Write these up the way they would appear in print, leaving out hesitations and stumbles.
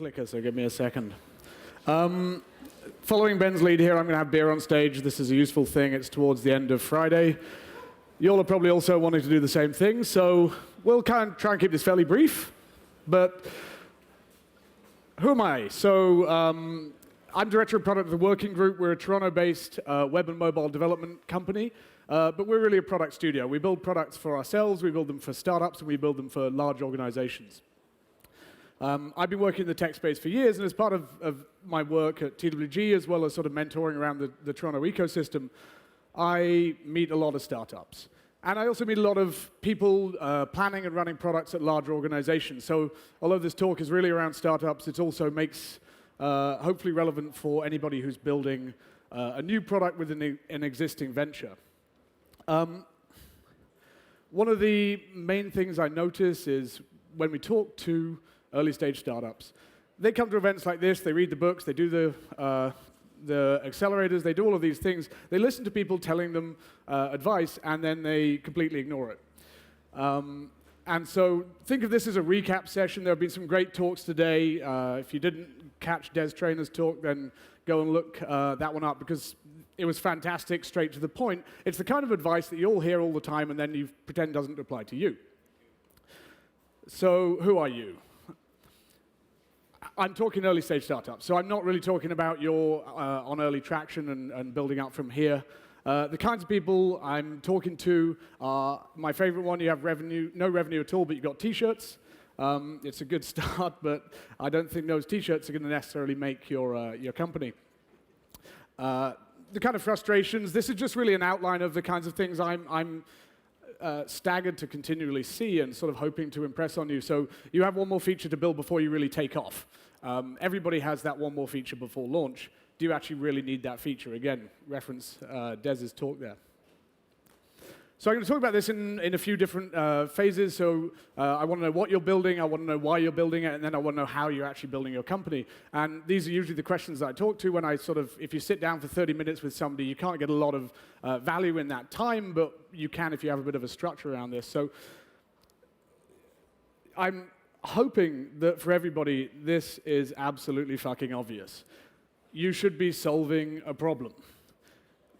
clicker, so give me a second. Following Ben's lead here, I'm going to have beer on stage. This is a useful thing. It's towards the end of Friday. You all are probably also wanting to do the same thing, so we'll kind of try and keep this fairly brief. But who am I? So I'm Director of Product of the Working Group. We're a Toronto-based web and mobile development company, but we're really a product studio. We build products for ourselves, we build them for startups, and we build them for large organizations. I've been working in the tech space for years, and as part of my work at TWG, as well as sort of mentoring around the Toronto ecosystem, I meet a lot of startups. And I also meet a lot of people planning and running products at larger organizations. So although this talk is really around startups, it also makes hopefully relevant for anybody who's building a new product with an existing venture. One of the main things I notice is when we talk to early stage startups, they come to events like this, they read the books, they do the accelerators, they do all of these things. They listen to people telling them advice, and then they completely ignore it. And so think of this as a recap session. There have been some great talks today. If you didn't catch Des Trainer's talk, then go and look that one up, because it was fantastic, straight to the point. It's the kind of advice that you all hear all the time, and then you pretend doesn't apply to you. So who are you? I'm talking early stage startups, so I'm not really talking about your on early traction and building up from here. The kinds of people I'm talking to are, my favorite one, you have revenue, no revenue at all, but you've got t-shirts. It's a good start, but I don't think those t-shirts are going to necessarily make your company. The kind of frustrations, this is just really an outline of the kinds of things I'm staggered to continually see and sort of hoping to impress on you. So you have one more feature to build before you really take off. Everybody has that one more feature before launch. Do you actually really need that feature? Again, reference Des's talk there. So I'm going to talk about this in a few different phases. So I want to know what you're building, I want to know why you're building it, and then I want to know how you're actually building your company. And these are usually the questions that I talk to when I sort of, if you sit down for 30 minutes with somebody, you can't get a lot of value in that time, but you can if you have a bit of a structure around this. So I'm hoping that for everybody, this is absolutely fucking obvious. You should be solving a problem.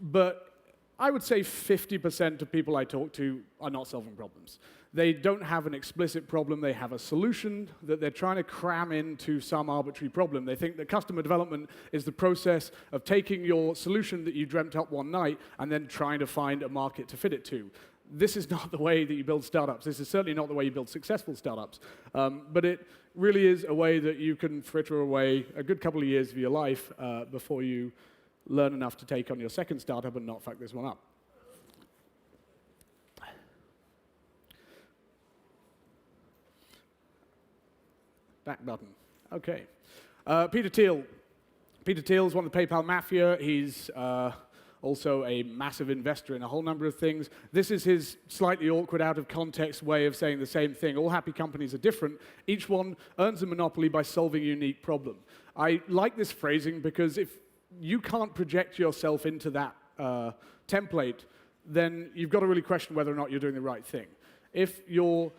But I would say 50% of people I talk to are not solving problems. They don't have an explicit problem. They have a solution that they're trying to cram into some arbitrary problem. They think that customer development is the process of taking your solution that you dreamt up one night and then trying to find a market to fit it to. This is not the way that you build startups. This is certainly not the way you build successful startups. But it really is a way that you can fritter away a good couple of years of your life before you learn enough to take on your second startup and not fuck this one up. Back button. OK. Peter Thiel. Peter Thiel is one of the PayPal mafia. He's also a massive investor in a whole number of things. This is his slightly awkward, out-of-context way of saying the same thing. All happy companies are different. Each one earns a monopoly by solving a unique problem. I like this phrasing because if you can't project yourself into that template, then you've got to really question whether or not you're doing the right thing. If your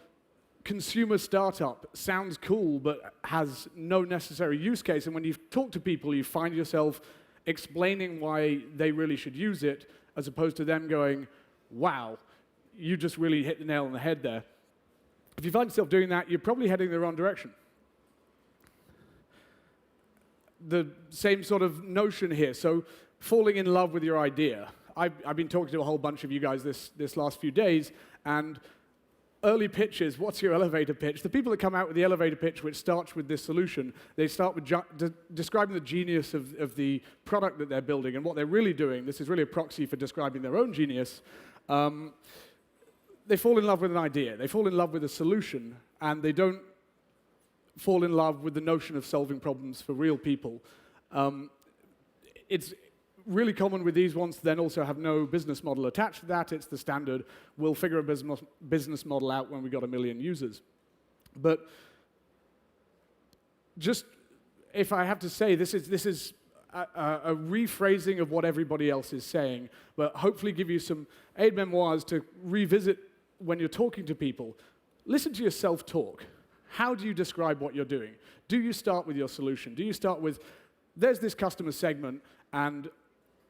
consumer startup sounds cool but has no necessary use case, and when you talk to people, you find yourself explaining why they really should use it, as opposed to them going, wow, you just really hit the nail on the head there. If you find yourself doing that, you're probably heading in the wrong direction. The same sort of notion here. So falling in love with your idea. I've been talking to a whole bunch of you guys this last few days, and early pitches, what's your elevator pitch? The people that come out with the elevator pitch, which starts with this solution, they start with describing the genius of the product that they're building and what they're really doing. This is really a proxy for describing their own genius. They fall in love with an idea. They fall in love with a solution, and they don't fall in love with the notion of solving problems for real people. It's really common with these ones to then also have no business model attached to that. It's the standard, we'll figure a business model out when we've got 1 million users. But just, if I have to say, this is a rephrasing of what everybody else is saying, but hopefully give you some aide-memoirs to revisit when you're talking to people. Listen to yourself talk. how do you describe what you're doing? Do you start with your solution? Do you start with, there's this customer segment, and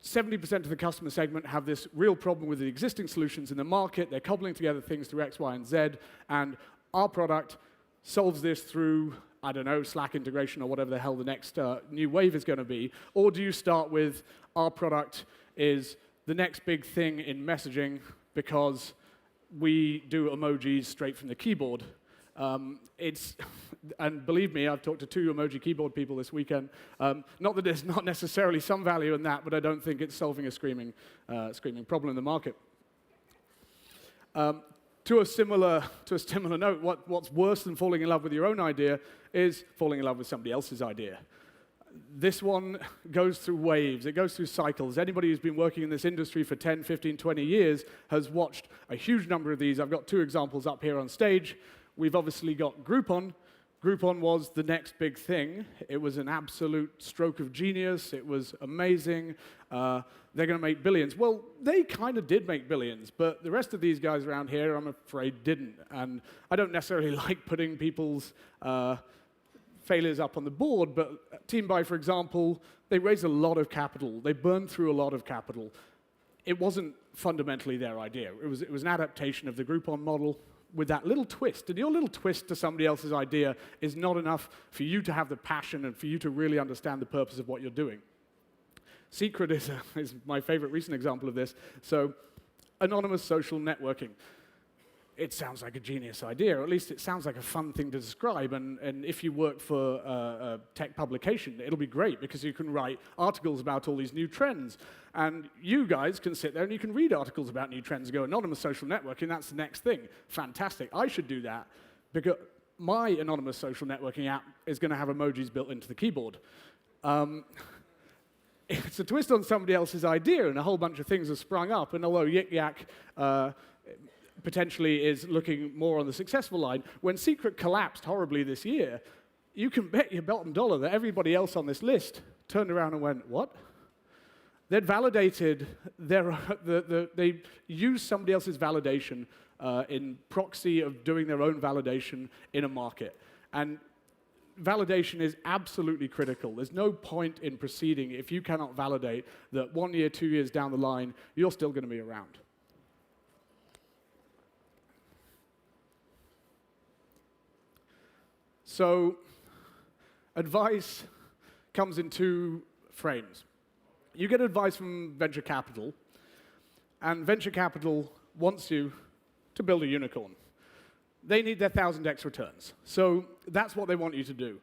70% of the customer segment have this real problem with the existing solutions in the market. They're cobbling together things through X, Y, and Z, and our product solves this through, I don't know, Slack integration or whatever the hell the next new wave is going to be? Or do you start with, our product is the next big thing in messaging because we do emojis straight from the keyboard? And believe me, I've talked to 2 emoji keyboard people this weekend. Not that there's not necessarily some value in that, but I don't think it's solving a screaming problem in the market. To a similar note, what's worse than falling in love with your own idea is falling in love with somebody else's idea. This one goes through waves. It goes through cycles. Anybody who's been working in this industry for 10, 15, 20 years has watched a huge number of these. I've got 2 examples up here on stage. We've obviously got Groupon. Groupon was the next big thing. It was an absolute stroke of genius. It was amazing. They're going to make billions. Well, they kind of did make billions, but the rest of these guys around here, I'm afraid, didn't. And I don't necessarily like putting people's failures up on the board, but Team Buy, for example, they raised a lot of capital. They burned through a lot of capital. It wasn't fundamentally their idea. It was an adaptation of the Groupon model with that little twist. And your little twist to somebody else's idea is not enough for you to have the passion and for you to really understand the purpose of what you're doing. Secret is my favorite recent example of this. So, anonymous social networking. It sounds like a genius idea, or at least it sounds like a fun thing to describe, and if you work for a tech publication, it'll be great because you can write articles about all these new trends, and you guys can sit there and you can read articles about new trends and go, anonymous social networking, that's the next thing. Fantastic, I should do that, because my anonymous social networking app is going to have emojis built into the keyboard. It's a twist on somebody else's idea, and a whole bunch of things have sprung up, and although Yik Yak potentially is looking more on the successful line, when Secret collapsed horribly this year, you can bet your bottom dollar that everybody else on this list turned around and went, what? They'd validated they used somebody else's validation in proxy of doing their own validation in a market. And validation is absolutely critical. There's no point in proceeding if you cannot validate that 1 year, 2 years down the line, you're still going to be around. So, advice comes in 2 frames. You get advice from venture capital, and venture capital wants you to build a unicorn. They need their 1,000x returns. So that's what they want you to do.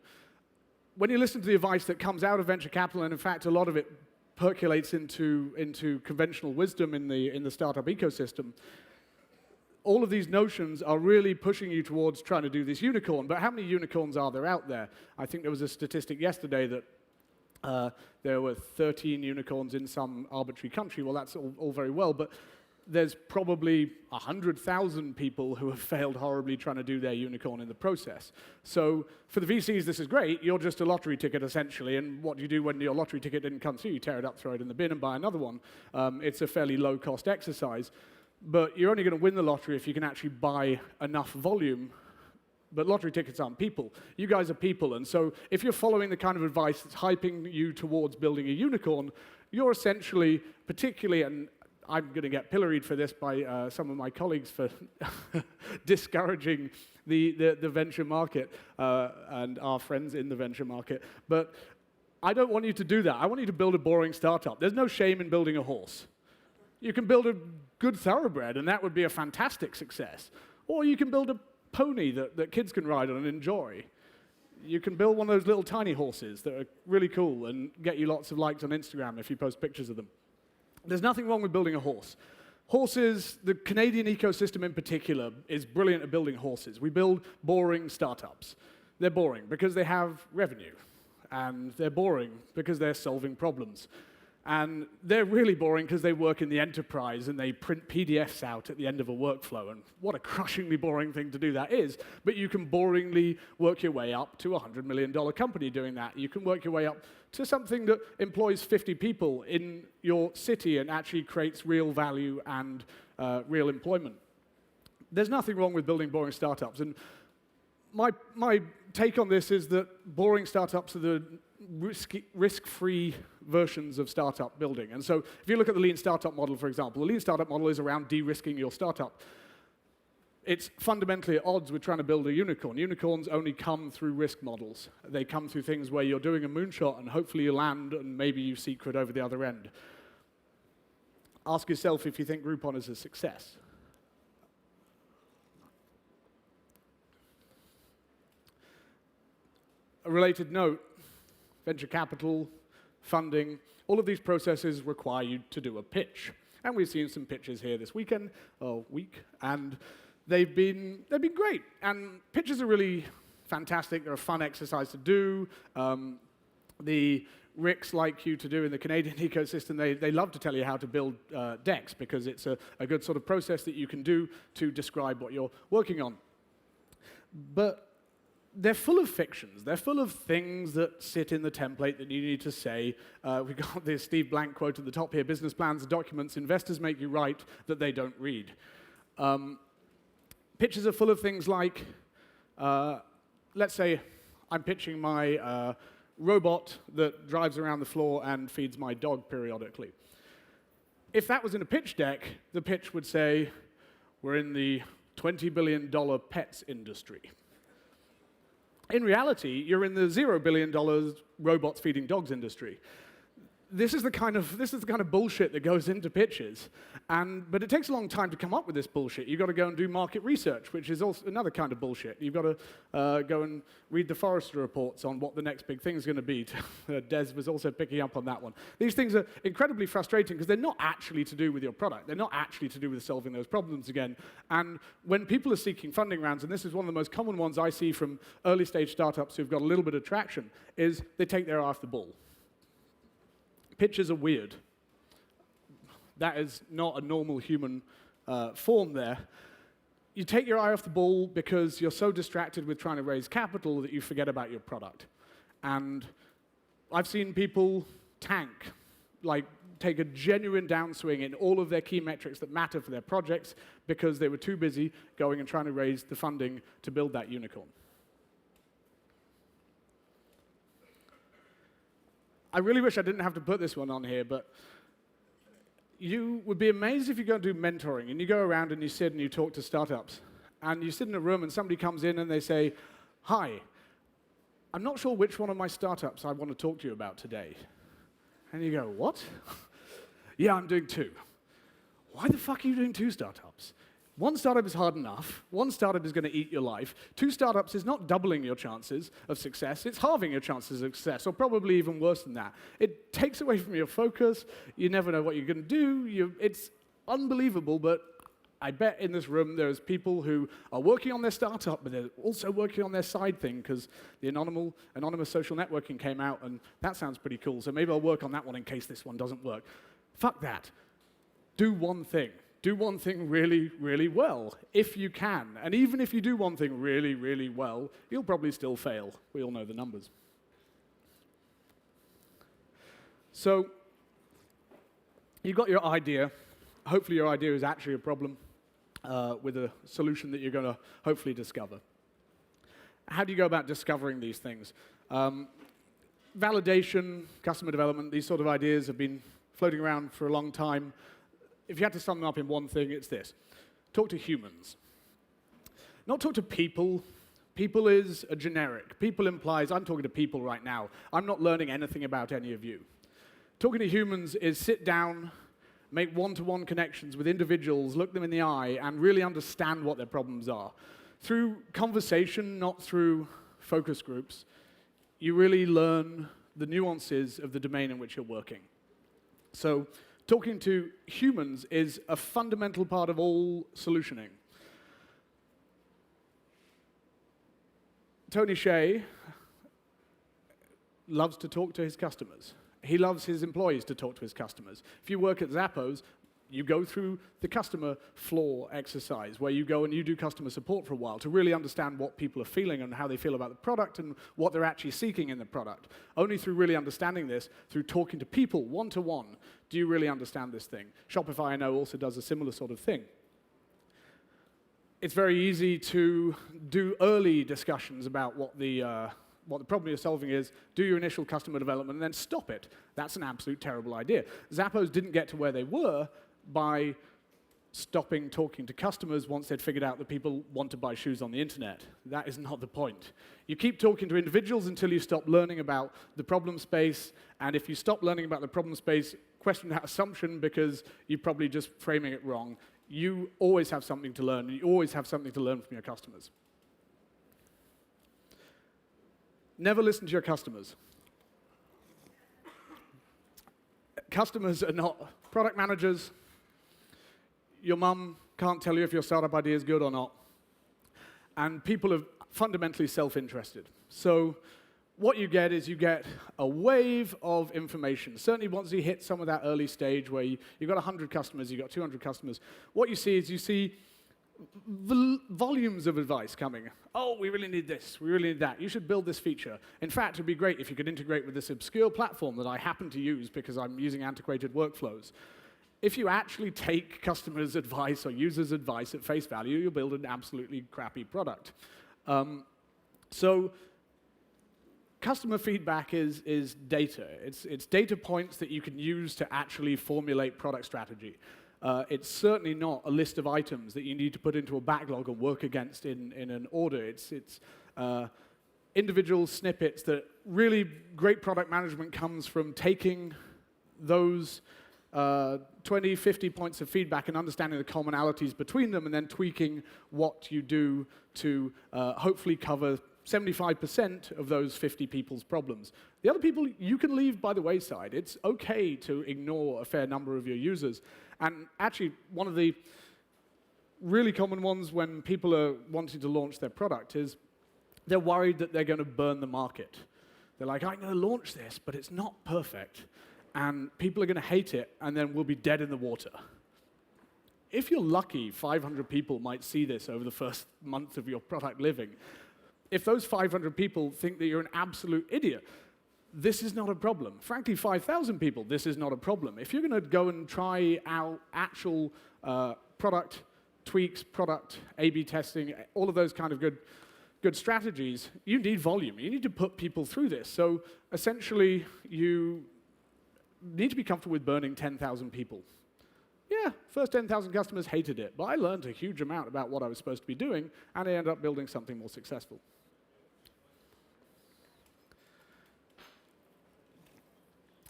When you listen to the advice that comes out of venture capital, and in fact a lot of it percolates into conventional wisdom in the startup ecosystem, all of these notions are really pushing you towards trying to do this unicorn. But how many unicorns are there out there? I think there was a statistic yesterday that there were 13 unicorns in some arbitrary country. Well, that's all very well, but there's probably 100,000 people who have failed horribly trying to do their unicorn in the process. So for the VCs, this is great. You're just a lottery ticket, essentially. And what do you do when your lottery ticket didn't come through? You tear it up, throw it in the bin, and buy another one. It's a fairly low-cost exercise. But you're only going to win the lottery if you can actually buy enough volume. But lottery tickets aren't people. You guys are people. And so if you're following the kind of advice that's hyping you towards building a unicorn, you're essentially, particularly, and I'm going to get pilloried for this by some of my colleagues for discouraging the venture market and our friends in the venture market. But I don't want you to do that. I want you to build a boring startup. There's no shame in building a horse. You can build a good thoroughbred, and that would be a fantastic success. Or you can build a pony that kids can ride on and enjoy. You can build one of those little tiny horses that are really cool and get you lots of likes on Instagram if you post pictures of them. There's nothing wrong with building a horse. Horses, the Canadian ecosystem in particular, is brilliant at building horses. We build boring startups. They're boring because they have revenue, and they're boring because they're solving problems. And they're really boring because they work in the enterprise and they print PDFs out at the end of a workflow. And what a crushingly boring thing to do that is. But you can boringly work your way up to a $100 million company doing that. You can work your way up to something that employs 50 people in your city and actually creates real value and real employment. There's nothing wrong with building boring startups. And my take on this is that boring startups are the risk-free versions of startup building. And so if you look at the lean startup model, for example, the lean startup model is around de-risking your startup. It's fundamentally at odds with trying to build a unicorn. Unicorns only come through risk models. They come through things where you're doing a moonshot and hopefully you land and maybe you secret over the other end. Ask yourself if you think Groupon is a success. A related note, venture capital, funding, all of these processes require you to do a pitch. And we've seen some pitches here this week, and they've been great. And pitches are really fantastic. They're a fun exercise to do. The RICs like you to do in the Canadian ecosystem, they love to tell you how to build decks because it's a good sort of process that you can do to describe what you're working on. But they're full of fictions. They're full of things that sit in the template that you need to say. We've got this Steve Blank quote at the top here, business plans are documents investors make you write that they don't read. Pitches are full of things like, let's say I'm pitching my robot that drives around the floor and feeds my dog periodically. If that was in a pitch deck, the pitch would say, we're in the $20 billion pets industry. In reality, you're in the $0 billion robots feeding dogs industry. This is the kind of bullshit that goes into pitches, but it takes a long time to come up with this bullshit. You've got to go and do market research, which is also another kind of bullshit. You've got to go and read the Forrester reports on what the next big thing is going to be. Des was also picking up on that one. These things are incredibly frustrating because they're not actually to do with your product. They're not actually to do with solving those problems again. And when people are seeking funding rounds, and this is one of the most common ones I see from early stage startups who've got a little bit of traction, is they take their eye off the ball. Pitches are weird. That is not a normal human form there. You take your eye off the ball because you're so distracted with trying to raise capital that you forget about your product. And I've seen people tank, like take a genuine downswing in all of their key metrics that matter for their projects because they were too busy going and trying to raise the funding to build that unicorn. I really wish I didn't have to put this one on here, but you would be amazed if you go and do mentoring, and you go around and you sit and you talk to startups, and you sit in a room and somebody comes in and they say, hi, I'm not sure which one of my startups I want to talk to you about today. And you go, what? Yeah, I'm doing 2. Why the fuck are you doing 2 startups? 1 startup is hard enough. 1 startup is going to eat your life. 2 startups is not doubling your chances of success. It's halving your chances of success, or probably even worse than that. It takes away from your focus. You never know what you're going to do. It's unbelievable, but I bet in this room there's people who are working on their startup, but they're also working on their side thing because the anonymous social networking came out, and that sounds pretty cool, so maybe I'll work on that one in case this one doesn't work. Fuck that. Do one thing. Do one thing really, really well, if you can. And even if you do one thing really, really well, you'll probably still fail. We all know the numbers. So you've got your idea. Hopefully your idea is actually a problem with a solution that you're going to hopefully discover. How do you go about discovering these things? Validation, customer development, these sort of ideas have been floating around for a long time. If you had to sum them up in one thing, it's this. Talk to humans. Not talk to people. People is a generic. People implies I'm talking to people right now. I'm not learning anything about any of you. Talking to humans is sit down, make one-to-one connections with individuals, look them in the eye, and really understand what their problems are. Through conversation, not through focus groups, you really learn the nuances of the domain in which you're working. So talking to humans is a fundamental part of all solutioning. Tony Hsieh loves to talk to his customers. He loves his employees to talk to his customers. If you work at Zappos, you go through the customer floor exercise, where you go and you do customer support for a while to really understand what people are feeling and how they feel about the product and what they're actually seeking in the product. Only through really understanding this, through talking to people one-to-one, do you really understand this thing. Shopify, I know, also does a similar sort of thing. it's very easy to do early discussions about what the problem you're solving is, do your initial customer development, and then stop it. That's an absolute terrible idea. Zappos didn't get to where they were by stopping talking to customers once they'd figured out that people want to buy shoes on the internet. That is not the point. You keep talking to individuals until you stop learning about the problem space, and if you stop learning about the problem space, question that assumption because you're probably just framing it wrong. You always have something to learn, and you always have something to learn from your customers. Never listen to your customers. Customers are not product managers. Your mum can't tell you if your startup idea is good or not. And people are fundamentally self-interested. So what you get is you get a wave of information. Certainly once you hit some of that early stage where you've got 100 customers, you've got 200 customers, what you see is you see volumes of advice coming. Oh, we really need this, we really need that. You should build this feature. In fact, it'd be great if you could integrate with this obscure platform that I happen to use because I'm using antiquated workflows. If you actually take customers' advice or users' advice at face value, you'll build an absolutely crappy product. So customer feedback is data. It's data points that you can use to actually formulate product strategy. It's certainly not a list of items that you need to put into a backlog and work against in an order. It's individual snippets that really great product management comes from taking those 20, 50 points of feedback and understanding the commonalities between them and then tweaking what you do to hopefully cover 75% of those 50 people's problems. The other people you can leave by the wayside. It's okay to ignore a fair number of your users. And actually, one of the really common ones when people are wanting to launch their product is they're worried that they're going to burn the market. They're like, I'm going to launch this, but it's not perfect. And people are going to hate it, and then we'll be dead in the water. If you're lucky, 500 people might see this over the first month of your product living. If those 500 people think that you're an absolute idiot, this is not a problem. Frankly, 5,000 people, this is not a problem. If you're going to go and try out actual product tweaks, product A/B testing, all of those kind of good strategies, you need volume. You need to put people through this. So essentially, you need to be comfortable with burning 10,000 people. Yeah, first 10,000 customers hated it, but I learned a huge amount about what I was supposed to be doing, and I ended up building something more successful.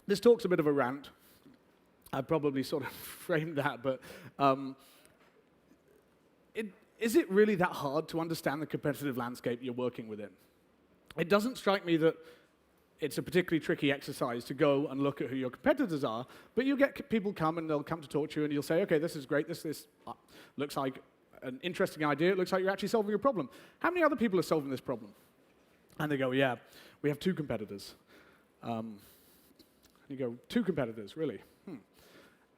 This talk's a bit of a rant. I probably sort of framed that, but is it really that hard to understand the competitive landscape you're working within? It doesn't strike me that it's a particularly tricky exercise to go and look at who your competitors are, but you'll get people come and they'll come to talk to you and you'll say, okay, this is great, this looks like an interesting idea, it looks like you're actually solving a problem. How many other people are solving this problem? And they go, yeah, we have 2 competitors. And you go, 2 competitors, really?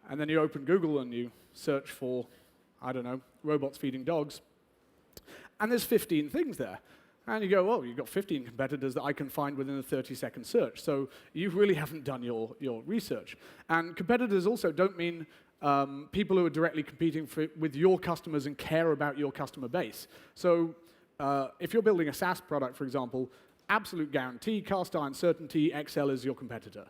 And then you open Google and you search for, I don't know, robots feeding dogs, and there's 15 things there. And you go, oh, you've got 15 competitors that I can find within a 30-second search. So you really haven't done your research. And competitors also don't mean people who are directly competing with your customers and care about your customer base. So if you're building a SaaS product, for example, absolute guarantee, cast iron certainty, Excel is your competitor.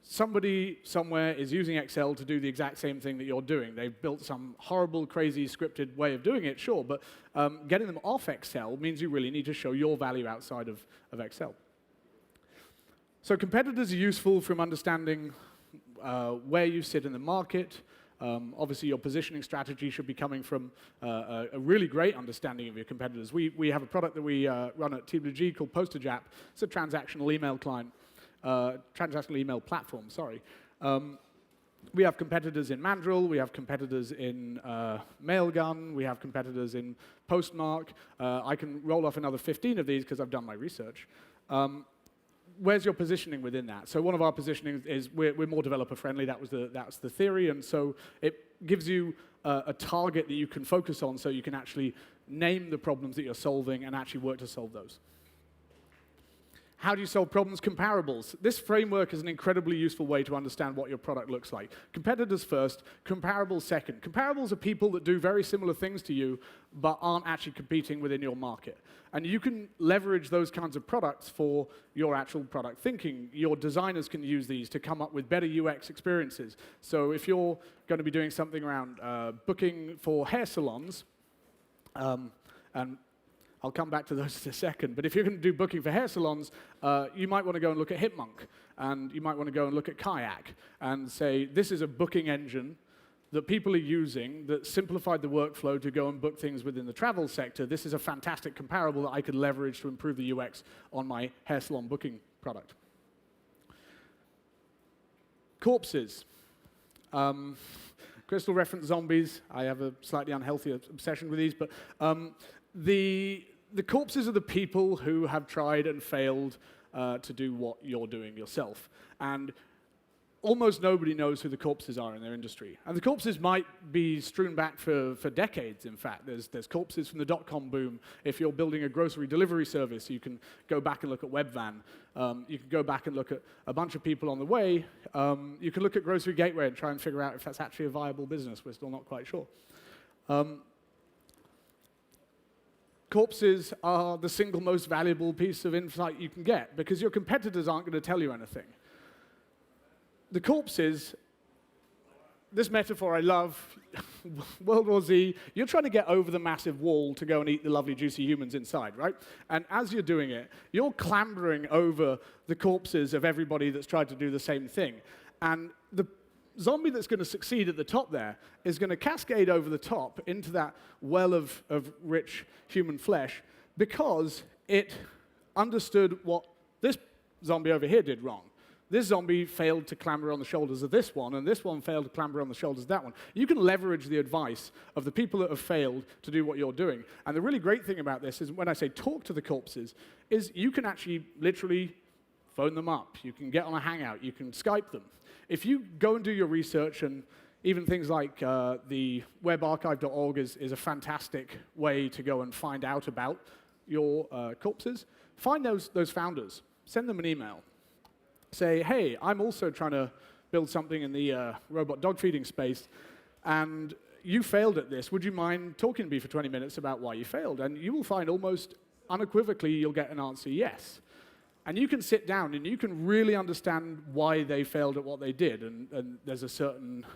Somebody somewhere is using Excel to do the exact same thing that you're doing. They've built some horrible, crazy, scripted way of doing it, sure, but getting them off Excel means you really need to show your value outside of Excel. So competitors are useful from understanding where you sit in the market. Obviously, your positioning strategy should be coming from a really great understanding of your competitors. We have a product that we run at TWG called Postage App. It's a transactional email client. Transactional email platform, sorry. We have competitors in Mandrill, we have competitors in Mailgun, we have competitors in Postmark. I can roll off another 15 of these because I've done my research. Where's your positioning within that? So one of our positionings is we're more developer friendly, that's the theory, and so it gives you a target that you can focus on so you can actually name the problems that you're solving and actually work to solve those. How do you solve problems? Comparables. This framework is an incredibly useful way to understand what your product looks like. Competitors first, comparables second. Comparables are people that do very similar things to you, but aren't actually competing within your market. And you can leverage those kinds of products for your actual product thinking. Your designers can use these to come up with better UX experiences. So if you're going to be doing something around booking for hair salons, and I'll come back to those in a second. But if you're going to do booking for hair salons, you might want to go and look at Hipmunk, and you might want to go and look at Kayak, and say, this is a booking engine that people are using that simplified the workflow to go and book things within the travel sector. This is a fantastic comparable that I could leverage to improve the UX on my hair salon booking product. Corpses. Crystal referenced zombies. I have a slightly unhealthy obsession with these, but the corpses are the people who have tried and failed to do what you're doing yourself. And almost nobody knows who the corpses are in their industry. And the corpses might be strewn back for decades, in fact. There's corpses from the dot-com boom. If you're building a grocery delivery service, you can go back and look at Webvan. You can go back and look at a bunch of people on the way. You can look at Grocery Gateway and try and figure out if that's actually a viable business. We're still not quite sure. Corpses are the single most valuable piece of insight you can get because your competitors aren't going to tell you anything. The corpses, this metaphor I love, World War Z, you're trying to get over the massive wall to go and eat the lovely juicy humans inside, right? And as you're doing it, you're clambering over the corpses of everybody that's tried to do the same thing. And the zombie that's going to succeed at the top there is going to cascade over the top into that well of rich human flesh because it understood what this zombie over here did wrong. This zombie failed to clamber on the shoulders of this one, and this one failed to clamber on the shoulders of that one. You can leverage the advice of the people that have failed to do what you're doing. And the really great thing about this is when I say talk to the corpses, is you can actually literally phone them up. You can get on a hangout. You can Skype them. If you go and do your research, and even things like the webarchive.org is a fantastic way to go and find out about your corpses, find those founders. Send them an email. Say, hey, I'm also trying to build something in the robot dog feeding space, and you failed at this. Would you mind talking to me for 20 minutes about why you failed? And you will find almost unequivocally you'll get an answer yes. And you can sit down and you can really understand why they failed at what they did. And there's a certain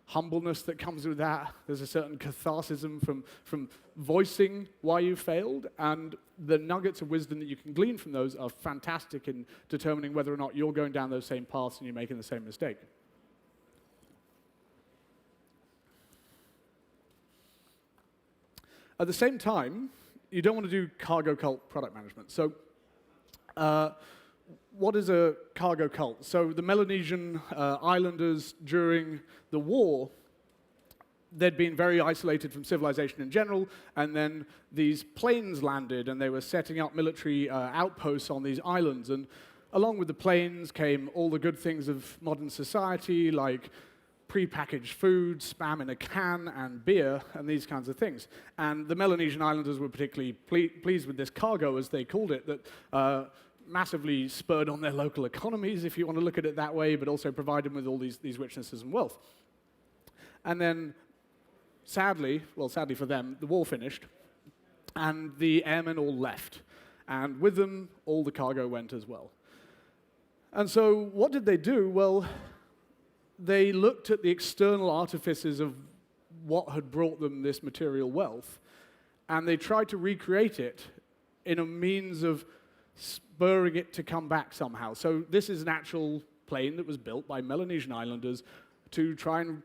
humbleness that comes with that. There's a certain catharsism from voicing why you failed. And the nuggets of wisdom that you can glean from those are fantastic in determining whether or not you're going down those same paths and you're making the same mistake. At the same time, you don't want to do cargo cult product management. So what is a cargo cult? So the Melanesian islanders during the war, they'd been very isolated from civilization in general, and then these planes landed, and they were setting up military outposts on these islands. And along with the planes came all the good things of modern society, like prepackaged food, spam in a can, and beer, and these kinds of things. And the Melanesian islanders were particularly pleased with this cargo, as they called it, that massively spurred on their local economies, if you want to look at it that way, but also provided them with all these richnesses and wealth. And then, sadly for them, the war finished, and the airmen all left. And with them, all the cargo went as well. And so what did they do? Well, they looked at the external artifices of what had brought them this material wealth, and they tried to recreate it in a means of spurring it to come back somehow. So this is an actual plane that was built by Melanesian islanders to try and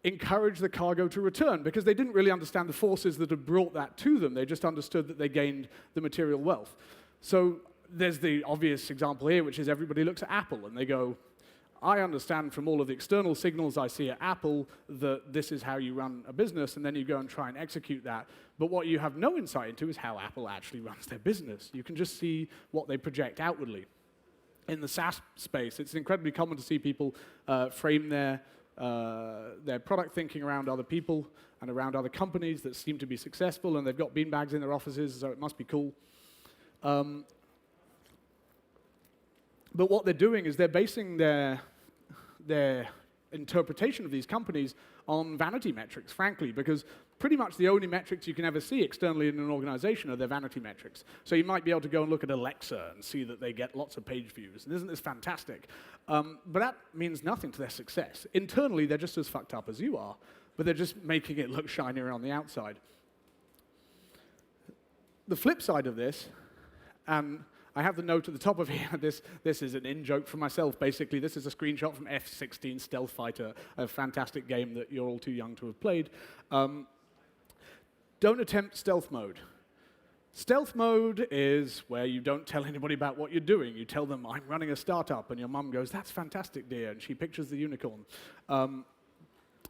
encourage the cargo to return, because they didn't really understand the forces that had brought that to them. They just understood that they gained the material wealth. So there's the obvious example here, which is everybody looks at Apple, and they go, I understand from all of the external signals I see at Apple that this is how you run a business, and then you go and try and execute that. But what you have no insight into is how Apple actually runs their business. You can just see what they project outwardly. In the SaaS space, it's incredibly common to see people frame their product thinking around other people and around other companies that seem to be successful, and they've got beanbags in their offices, so it must be cool. But what they're doing is they're basing their interpretation of these companies on vanity metrics, frankly, because pretty much the only metrics you can ever see externally in an organization are their vanity metrics. So you might be able to go and look at Alexa and see that they get lots of page views. And isn't this fantastic? But that means nothing to their success. Internally, they're just as fucked up as you are, but they're just making it look shinier on the outside. The flip side of this, and I have the note at the top of here, this is an in-joke for myself, basically. This is a screenshot from F-16 Stealth Fighter, a fantastic game that you're all too young to have played. Don't attempt stealth mode. Stealth mode is where you don't tell anybody about what you're doing. You tell them, I'm running a startup, and your mum goes, that's fantastic, dear, and she pictures the unicorn.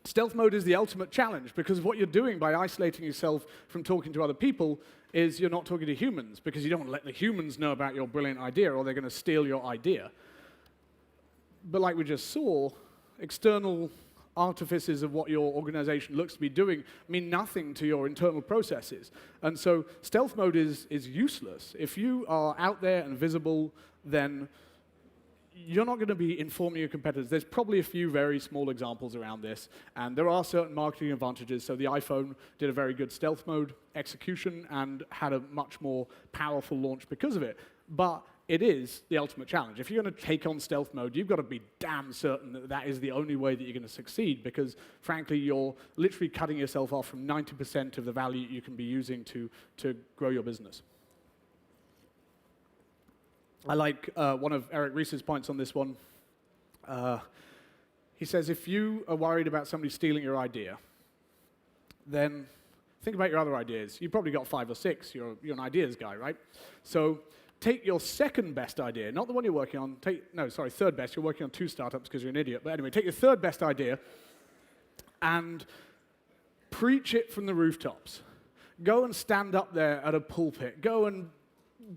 Stealth mode is the ultimate challenge, because what you're doing by isolating yourself from talking to other people is you're not talking to humans, because you don't want to let the humans know about your brilliant idea, or they're going to steal your idea. But like we just saw, external artifices of what your organization looks to be doing mean nothing to your internal processes. And so stealth mode is useless. If you are out there and visible, then you're not going to be informing your competitors. There's probably a few very small examples around this, and there are certain marketing advantages. So the iPhone did a very good stealth mode execution and had a much more powerful launch because of it. But it is the ultimate challenge. If you're going to take on stealth mode, you've got to be damn certain that that is the only way that you're going to succeed, because frankly, you're literally cutting yourself off from 90% of the value you can be using to grow your business. I like one of Eric Ries's points on this one. He says, if you are worried about somebody stealing your idea, then think about your other ideas. You've probably got 5 or 6. You're an ideas guy, right? So take your second best idea, not the one you're working on. Third best. You're working on 2 startups because you're an idiot. But anyway, take your third best idea and preach it from the rooftops. Go and stand up there at a pulpit. Go and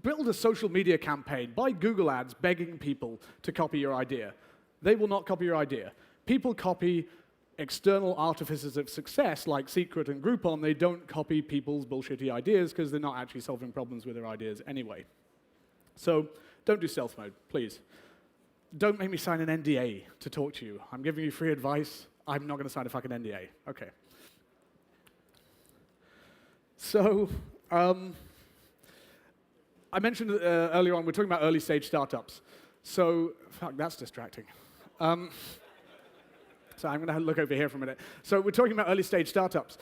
build a social media campaign. Buy Google ads begging people to copy your idea. They will not copy your idea. People copy external artifices of success like Secret and Groupon. They don't copy people's bullshitty ideas because they're not actually solving problems with their ideas anyway. So don't do stealth mode, please. Don't make me sign an NDA to talk to you. I'm giving you free advice. I'm not going to sign a fucking NDA. Okay. So, I mentioned earlier on, we're talking about early stage startups. So, fuck, that's distracting. So I'm going to look over here for a minute. So we're talking about early stage startups.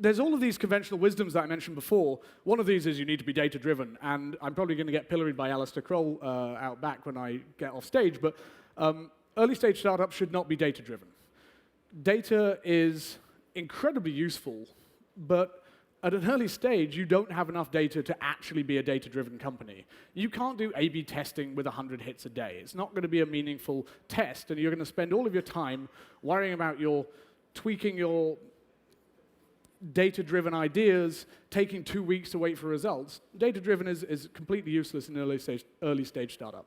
There's all of these conventional wisdoms that I mentioned before. One of these is you need to be data-driven, and I'm probably going to get pilloried by Alistair Kroll out back when I get off stage, but early stage startups should not be data-driven. Data is incredibly useful, but at an early stage, you don't have enough data to actually be a data-driven company. You can't do A/B testing with 100 hits a day. It's not going to be a meaningful test, and you're going to spend all of your time worrying about tweaking your data-driven ideas, taking 2 weeks to wait for results. Data-driven is completely useless in an early stage startup.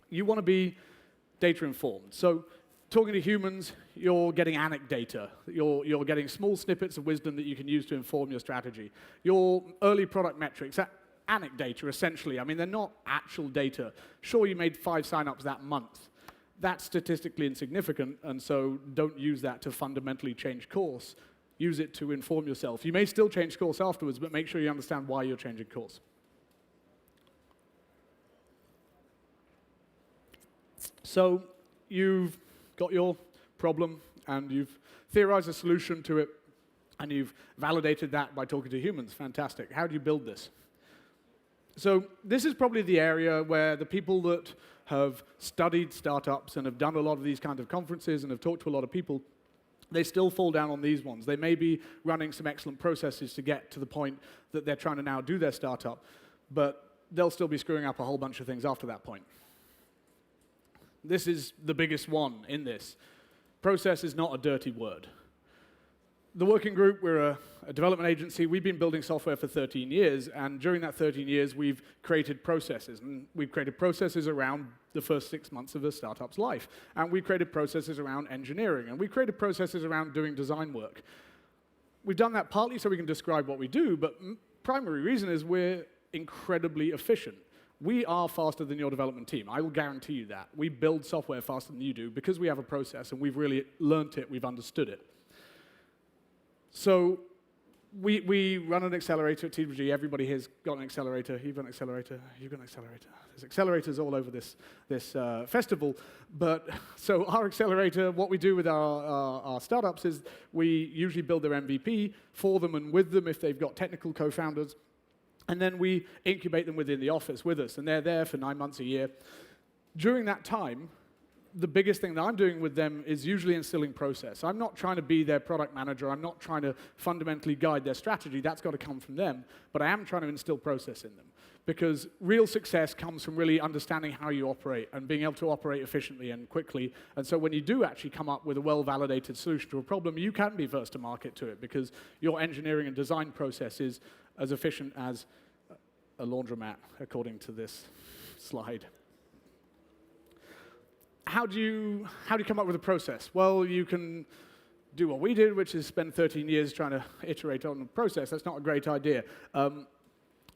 You want to be data-informed. So talking to humans, you're getting anecdata. You're getting small snippets of wisdom that you can use to inform your strategy. Your early product metrics, anecdata, essentially. I mean, they're not actual data. Sure, you made 5 signups that month. That's statistically insignificant, and so don't use that to fundamentally change course. Use it to inform yourself. You may still change course afterwards, but make sure you understand why you're changing course. So you've got your problem, and you've theorized a solution to it, and you've validated that by talking to humans. Fantastic. How do you build this? So this is probably the area where the people that have studied startups and have done a lot of these kinds of conferences and have talked to a lot of people, they still fall down on these ones. They may be running some excellent processes to get to the point that they're trying to now do their startup, but they'll still be screwing up a whole bunch of things after that point. This is the biggest one in this. Process is not a dirty word. The working group, we're a development agency. We've been building software for 13 years, and during that 13 years, we've created processes. And we've created processes around the first 6 months of a startup's life. And we've created processes around engineering. And we've created processes around doing design work. We've done that partly so we can describe what we do, but primary reason is we're incredibly efficient. We are faster than your development team. I will guarantee you that. We build software faster than you do because we have a process and we've really learnt it, we've understood it. So we run an accelerator at TWG. Everybody here's got an accelerator. You've got an accelerator. You've got an accelerator. There's accelerators all over this festival. But so our accelerator, what we do with our startups is we usually build their MVP for them and with them if they've got technical co-founders. And then we incubate them within the office with us. And they're there for 9 months a year. During that time, the biggest thing that I'm doing with them is usually instilling process. I'm not trying to be their product manager. I'm not trying to fundamentally guide their strategy. That's got to come from them. But I am trying to instill process in them. Because real success comes from really understanding how you operate and being able to operate efficiently and quickly. And so when you do actually come up with a well-validated solution to a problem, you can be first to market to it because your engineering and design process is as efficient as a laundromat, according to this slide. How do you come up with a process? Well, you can do what we did, which is spend 13 years trying to iterate on the process. That's not a great idea.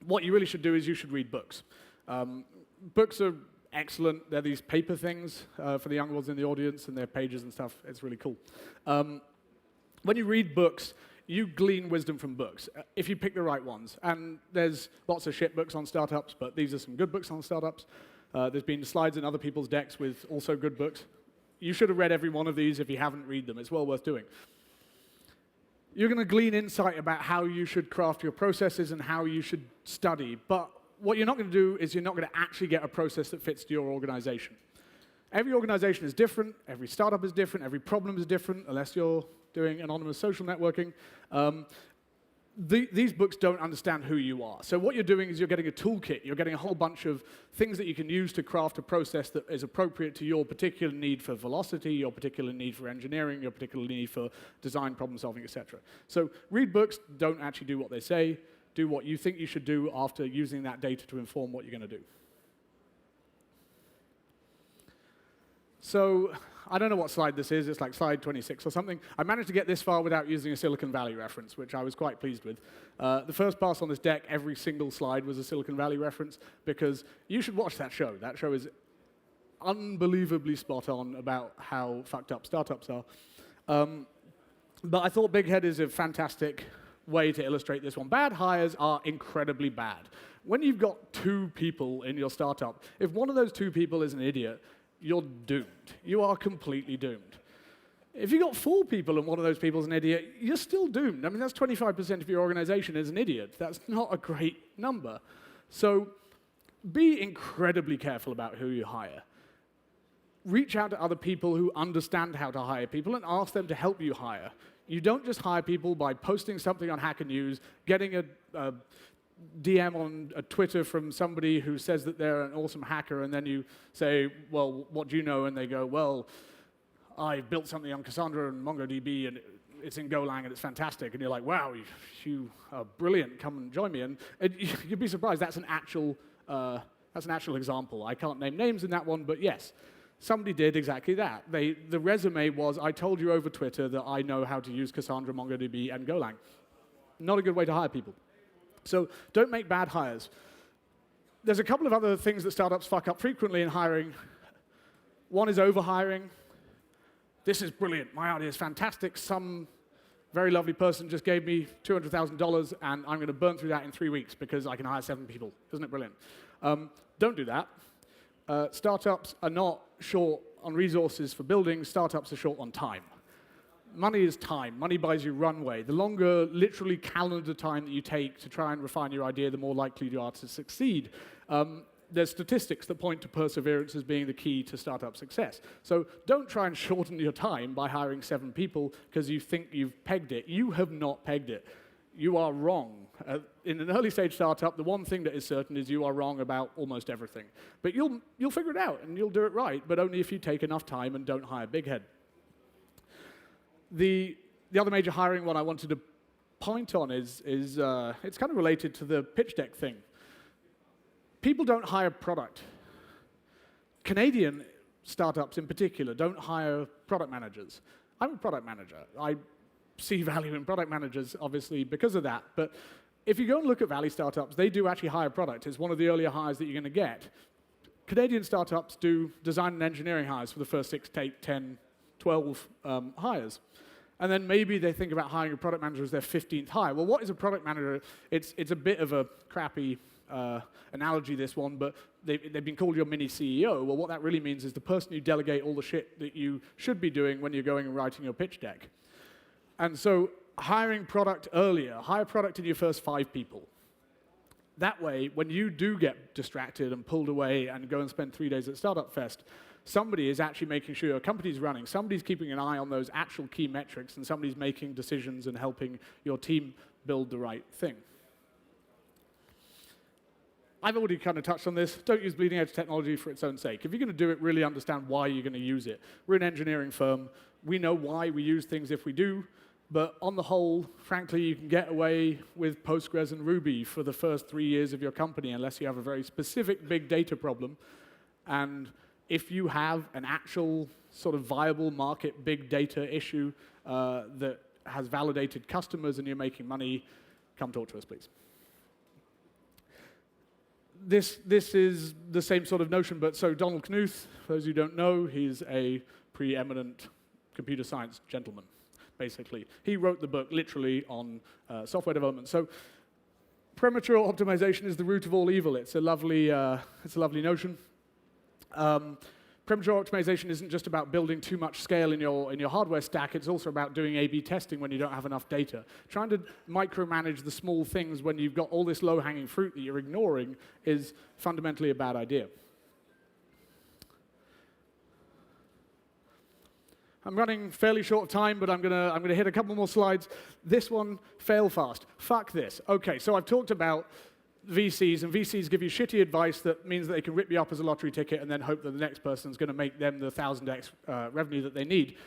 What you really should do is you should read books. Books are excellent. They're these paper things for the young ones in the audience, and they're pages and stuff. It's really cool. When you read books, you glean wisdom from books, if you pick the right ones. And there's lots of shit books on startups, but these are some good books on startups. There's been slides in other people's decks with also good books. You should have read every one of these if you haven't read them. It's well worth doing. You're going to glean insight about how you should craft your processes and how you should study. But what you're not going to do is you're not going to actually get a process that fits to your organization. Every organization is different. Every startup is different. Every problem is different, unless you're doing anonymous social networking. These books don't understand who you are. So what you're doing is you're getting a toolkit. You're getting a whole bunch of things that you can use to craft a process that is appropriate to your particular need for velocity, your particular need for engineering, your particular need for design, problem solving, etc. So read books, don't actually do what they say. Do what you think you should do after using that data to inform what you're going to do. So I don't know what slide this is. It's like slide 26 or something. I managed to get this far without using a Silicon Valley reference, which I was quite pleased with. The first pass on this deck, every single slide was a Silicon Valley reference, because you should watch that show. That show is unbelievably spot on about how fucked up startups are. But I thought Big Head is a fantastic way to illustrate this one. Bad hires are incredibly bad. When you've got 2 people in your startup, if one of those 2 people is an idiot, you're doomed. You are completely doomed. If you've got 4 people and one of those people is an idiot, you're still doomed. I mean, that's 25% of your organization is an idiot. That's not a great number. So be incredibly careful about who you hire. Reach out to other people who understand how to hire people and ask them to help you hire. You don't just hire people by posting something on Hacker News, getting a DM on Twitter from somebody who says that they're an awesome hacker, and then you say, well, what do you know? And they go, well, I built something on Cassandra and MongoDB, and it's in Golang, and it's fantastic. And you're like, wow, you are brilliant. Come and join me. And you'd be surprised. That's an actual example. I can't name names in that one, but yes, somebody did exactly that. The resume was, I told you over Twitter that I know how to use Cassandra, MongoDB, and Golang. Not a good way to hire people. So don't make bad hires. There's a couple of other things that startups fuck up frequently in hiring. One is overhiring. This is brilliant. My idea is fantastic. Some very lovely person just gave me $200,000, and I'm going to burn through that in 3 weeks because I can hire 7 people. Isn't it brilliant? Don't do that. Startups are not short on resources for building. Startups are short on time. Money is time. Money buys you runway. The longer, literally calendar time that you take to try and refine your idea, the more likely you are to succeed. There's statistics that point to perseverance as being the key to startup success. So don't try and shorten your time by hiring 7 people because you think you've pegged it. You have not pegged it. You are wrong. In an early stage startup, the one thing that is certain is you are wrong about almost everything. But you'll figure it out and you'll do it right, but only if you take enough time and don't hire big head. The other major hiring one I wanted to point on is it's kind of related to the pitch deck thing. People don't hire product. Canadian startups in particular don't hire product managers. I'm a product manager. I see value in product managers, obviously, because of that. But if you go and look at Valley startups, they do actually hire product. It's one of the earlier hires that you're going to get. Canadian startups do design and engineering hires for the first 6 to 8, 10, 12 hires. And then maybe they think about hiring a product manager as their 15th hire. Well, what is a product manager? It's a bit of a crappy analogy, this one, but they've been called your mini CEO. Well, what that really means is the person you delegate all the shit that you should be doing when you're going and writing your pitch deck. And so hiring product earlier, hire product in your first 5 people. That way, when you do get distracted and pulled away and go and spend 3 days at Startupfest, somebody is actually making sure your company's running, somebody's keeping an eye on those actual key metrics, and somebody's making decisions and helping your team build the right thing. I've already kind of touched on this. Don't use bleeding edge technology for its own sake. If you're going to do it, really understand why you're going to use it. We're an engineering firm. We know why we use things if we do. But on the whole, frankly, you can get away with Postgres and Ruby for the first 3 years of your company unless you have a very specific big data problem. And if you have an actual sort of viable market big data issue that has validated customers and you're making money, come talk to us, please. This is the same sort of notion, but so Donald Knuth, for those who don't know, he's a preeminent computer science gentleman, basically. He wrote the book literally on software development. So premature optimization is the root of all evil. It's a lovely notion. Premature optimization isn't just about building too much scale in your hardware stack. It's also about doing A/B testing when you don't have enough data. Trying to micromanage the small things when you've got all this low-hanging fruit that you're ignoring is fundamentally a bad idea. I'm running fairly short of time, but I'm gonna hit a couple more slides. This one, fail fast. Fuck this. Okay, so I've talked about VCs, and VCs give you shitty advice that means that they can rip you up as a lottery ticket and then hope that the next person's going to make them the 1,000x revenue that they need.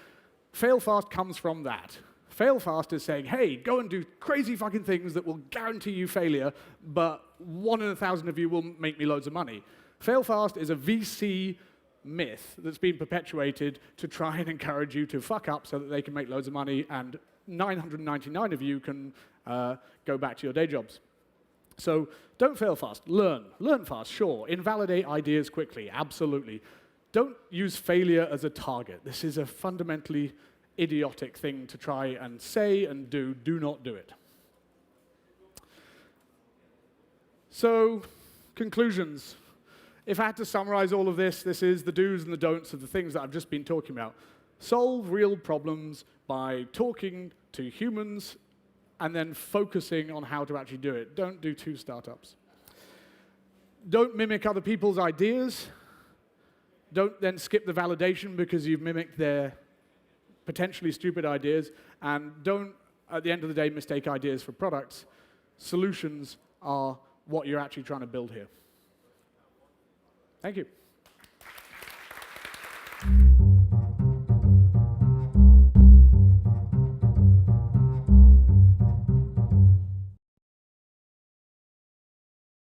Fail fast comes from that. Fail fast is saying, hey, go and do crazy fucking things that will guarantee you failure, but 1 in 1,000 of you will make me loads of money. Fail fast is a VC myth that's been perpetuated to try and encourage you to fuck up so that they can make loads of money and 999 of you can go back to your day jobs. So don't fail fast. Learn. Learn fast, sure. Invalidate ideas quickly, absolutely. Don't use failure as a target. This is a fundamentally idiotic thing to try and say and do. Do not do it. So, conclusions. If I had to summarize all of this, this is the do's and the don'ts of the things that I've just been talking about. Solve real problems by talking to humans and then focusing on how to actually do it. Don't do 2 startups. Don't mimic other people's ideas. Don't then skip the validation because you've mimicked their potentially stupid ideas. And don't, at the end of the day, mistake ideas for products. Solutions are what you're actually trying to build here. Thank you.